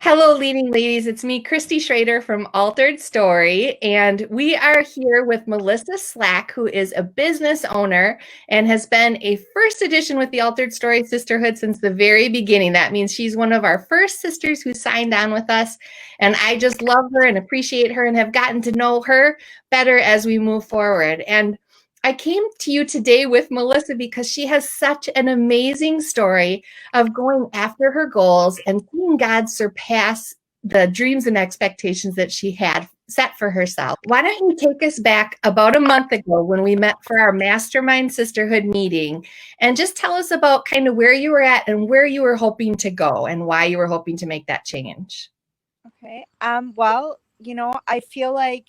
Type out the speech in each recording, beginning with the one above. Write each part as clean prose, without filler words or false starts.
Hello, leading ladies. It's me, Christy Schrader from Altered Story, and we are here with Melissa Slack, who is a business owner and has been a first edition with the Altered Story Sisterhood since the very beginning. That means she's one of our first sisters who signed on with us, and I just love her and appreciate her and have gotten to know her better as we move forward. And I came to you today with Melissa because she has such an amazing story of going after her goals and seeing God surpass the dreams and expectations that she had set for herself. Why don't you take us back about a month ago when we met for our Mastermind Sisterhood meeting and just tell us about kind of where you were at and where you were hoping to go and why you were hoping to make that change? Okay. I feel like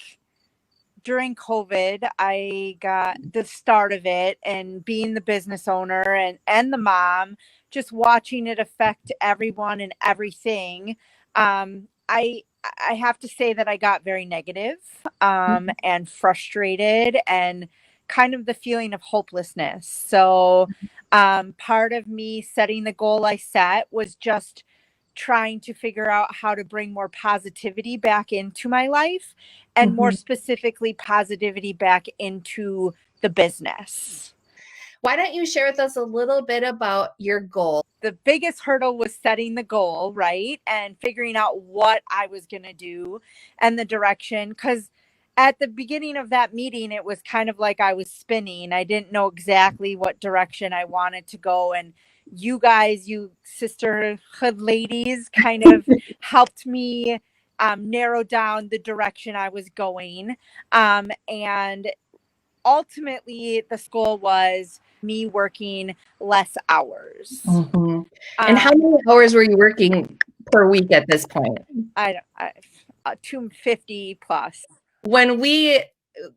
during COVID, I got the start of it and being the business owner and the mom, just watching it affect everyone and everything. I have to say that I got very negative, and frustrated and kind of the feeling of hopelessness. So, part of me setting the goal I set was just trying to figure out how to bring more positivity back into my life and more Mhm. specifically positivity back into the business. Why don't you share with us a little bit about your goal? The biggest hurdle was setting the goal, right? And figuring out what I was going to do and the direction. Because at the beginning of that meeting, it was kind of like I was spinning. I didn't know exactly what direction I wanted to go. And you guys, you sisterhood ladies, kind of helped me narrow down the direction I was going. And ultimately, the goal was me working less hours. Mhm. And how many hours were you working per week at this point? I 250 plus. When we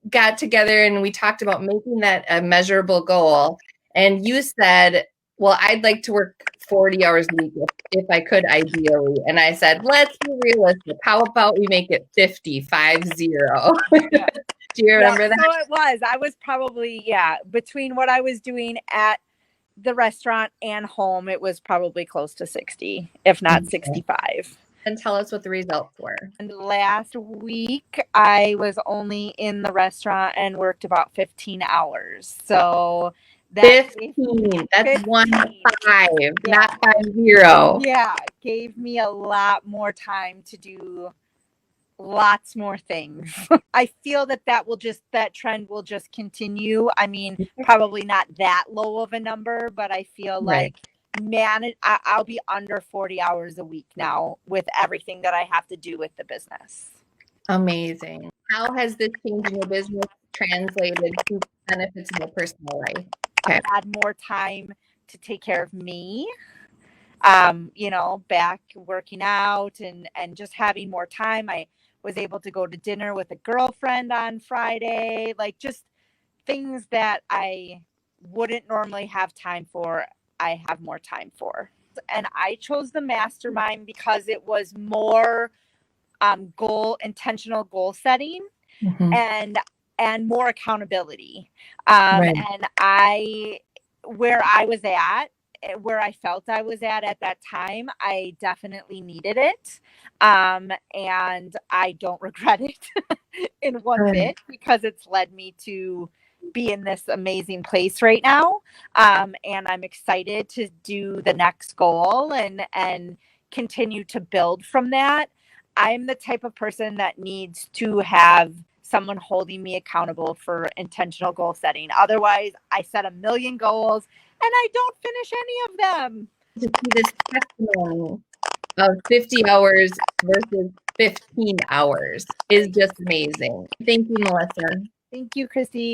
got together and we talked about making that a measurable goal, and you said, well, I'd like to work 40 hours a week if I could, ideally. And I said, let's be realistic. How about we make it 50, 50? Yeah. Do you remember So that? it was. I was probably, between what I was doing at the restaurant and home, it was probably close to 60, if not 65. And tell us what the results were. And last week, I was only in the restaurant and worked about 15 hours. So that 15. That's 15, 1-5, yeah. not 50. Yeah, gave me a lot more time to do lots more things. I feel that trend will just continue. I mean, probably not that low of a number, but I feel Right. like, man, I'll be under 40 hours a week now with everything that I have to do with the business. Amazing. How has this change in your business translated to benefits in your personal life? Okay. I had more time to take care of me, back working out and just having more time. I was able to go to dinner with a girlfriend on Friday, like just things that I wouldn't normally have time for, I have more time for. And I chose the mastermind because it was more intentional goal setting Mhm. and more accountability. Right. And I where I was at where I felt I was at that time, I definitely needed it. And I don't regret it in one Good. bit because it's led me to be in this amazing place right now. And I'm excited to do the next goal and continue to build from that. I'm the type of person that needs to have someone holding me accountable for intentional goal setting. Otherwise, I set a million goals and I don't finish any of them. To see this testimony of 50 hours versus 15 hours is just amazing. Thank you, Melissa. Thank you, Chrissy.